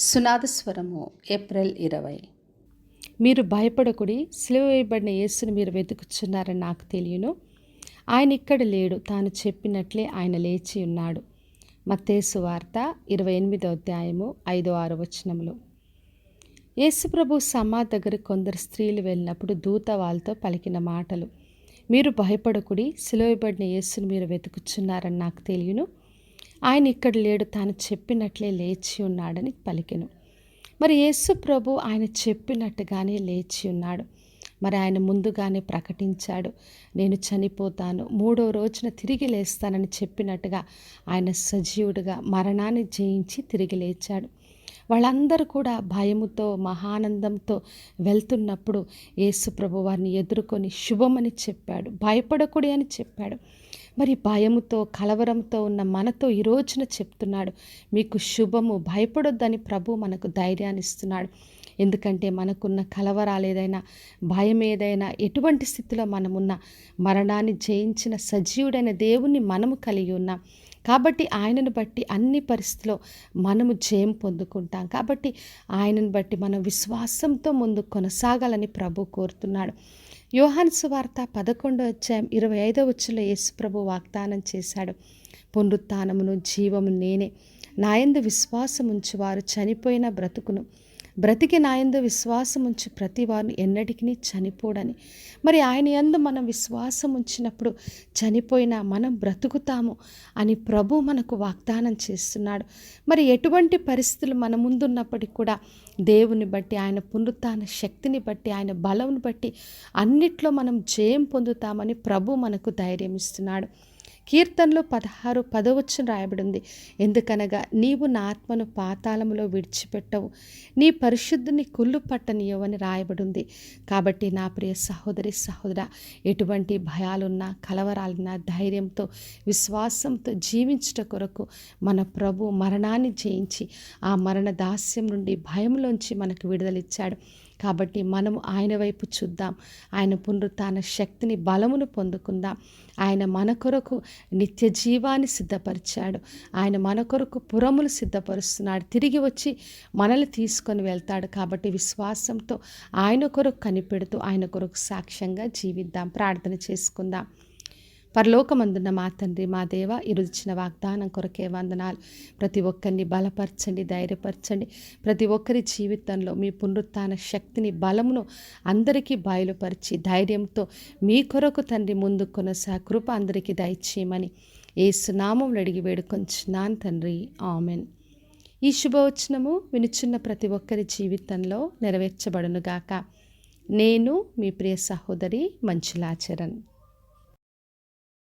సునాదస్వరము April 20. మీరు భయపడకుడి, సిలువ వేయబడిన యేసును మీరు వెతుకుచున్నారని నాకు తెలియను. ఆయన ఇక్కడ లేడు, తాను చెప్పినట్లే ఆయన లేచి ఉన్నాడు. మత్తయి సువార్త 28వ అధ్యాయము 5-6 వచనములు. యేసుప్రభు సమాధి దగ్గర కొందరు స్త్రీలు వెళ్ళినప్పుడు దూత వాళ్ళతో పలికిన మాటలు. మీరు భయపడకుడి, సిలువ వేయబడిన యేసును మీరు వెతుకుచున్నారని నాకు తెలియను. ఆయన ఇక్కడ లేడు, తాను చెప్పినట్లే లేచి ఉన్నాడని పలికెను. మరి యేసు ప్రభు ఆయన చెప్పినట్టుగానే లేచి ఉన్నాడు. మరి ఆయన ముందుగానే ప్రకటించాడు, నేను చనిపోతాను, 3వ రోజున తిరిగి లేస్తానని చెప్పినట్టుగా ఆయన సజీవుడిగా మరణాన్ని జయించి తిరిగి లేచాడు. వాళ్ళందరూ కూడా భయముతో మహానందంతో వెళ్తున్నప్పుడు యేసు ప్రభు వారిని ఎదుర్కొని శుభమని చెప్పాడు, భయపడకుడి అని చెప్పాడు. మరి భయముతో కలవరంతో ఉన్న మనతో ఈ రోజున చెప్తున్నాడు, మీకు శుభము, భయపడొద్దని ప్రభు మనకు ధైర్యాన్ని ఇస్తున్నాడు. ఎందుకంటే మనకున్న కలవరాలు ఏదైనా, భయం ఏదైనా, ఎటువంటి స్థితిలో మనమున్న మరణాన్ని జయించిన సజీవుడైన దేవుణ్ణి మనము కలిగి ఉన్నాం. కాబట్టి ఆయనను బట్టి అన్ని పరిస్థితుల్లో మనము జయం పొందుకుంటాం. కాబట్టి ఆయనను బట్టి మనం విశ్వాసంతో ముందు కొనసాగాలని ప్రభు కోరుతున్నాడు. యోహాను సువార్త 11వ అధ్యాయం 25వ వచనంలో యేసు ప్రభు వాగ్దానం చేశాడు, పునరుత్థానమును జీవము నేనే, నాయందు విశ్వాసం ఉంచువారు చనిపోయిన బ్రతుకును, బ్రతికి నాయందు విశ్వాసం ఉంచి ప్రతి వారిని ఎన్నటికీ చనిపోడని. మరి ఆయన యందు మనం విశ్వాసం ఉంచినప్పుడు చనిపోయినా మనం బ్రతుకుతాము అని ప్రభు మనకు వాగ్దానం చేస్తున్నాడు. మరి ఎటువంటి పరిస్థితులు మన ముందున్నప్పటికీ కూడా దేవుని బట్టి, ఆయన పునరుత్థాన శక్తిని బట్టి, ఆయన బలంను బట్టి అన్నిట్లో మనం జయం పొందుతామని ప్రభు మనకు ధైర్యం ఇస్తున్నాడు. కీర్తనలో 16:10 రాయబడి ఉంది, ఎందుకనగా నీవు నా ఆత్మను పాతాళములో విడిచిపెట్టవు, నీ పరిశుద్ధిని కుళ్ళు పట్టనీయవని రాయబడి ఉంది. కాబట్టి నా ప్రియ సహోదరి సహోదర, ఎటువంటి భయాలున్నా కలవరాలున్నా ధైర్యంతో విశ్వాసంతో జీవించుట కొరకు మన ప్రభు మరణాన్ని జయించి ఆ మరణ దాస్యం నుండి భయంలోంచి మనకు విడుదలిచ్చాడు. కాబట్టి మనము ఆయన వైపు చూద్దాం, ఆయన పునరుత్థాన శక్తిని బలమును పొందుకుందాం. ఆయన మన కొరకు నిత్య జీవాన్ని సిద్ధపరిచాడు. ఆయన మన కొరకు పురములు సిద్ధపరుస్తున్నాడు. తిరిగి వచ్చి మనల్ని తీసుకొని వెళ్తాడు. కాబట్టి విశ్వాసంతో ఆయన కొరకు కనిపెడుతూ ఆయన కొరకు సాక్ష్యంగా జీవిద్దాం. ప్రార్థన చేసుకుందాం. పరలోకమందున్న మా తండ్రి, మా దేవ, ఈరోజు ఇచ్చిన వాగ్దానం కొరకే వందనాలు. ప్రతి ఒక్కరిని బలపరచండి, ధైర్యపరచండి. ప్రతి ఒక్కరి జీవితంలో మీ పునరుత్థాన శక్తిని బలమును అందరికీ బయలుపరిచి ధైర్యంతో మీ కొరకు తండ్రి ముందు కృప అందరికీ దయచేయమని యేసు నామములో అడిగి వేడుకొంచున్నాను తండ్రి, ఆమెన్. ఈ శుభవచనము వినుచున్న ప్రతి ఒక్కరి జీవితంలో నెరవేర్చబడునుగాక. నేను మీ ప్రియ సహోదరి మంజులా చరణ్.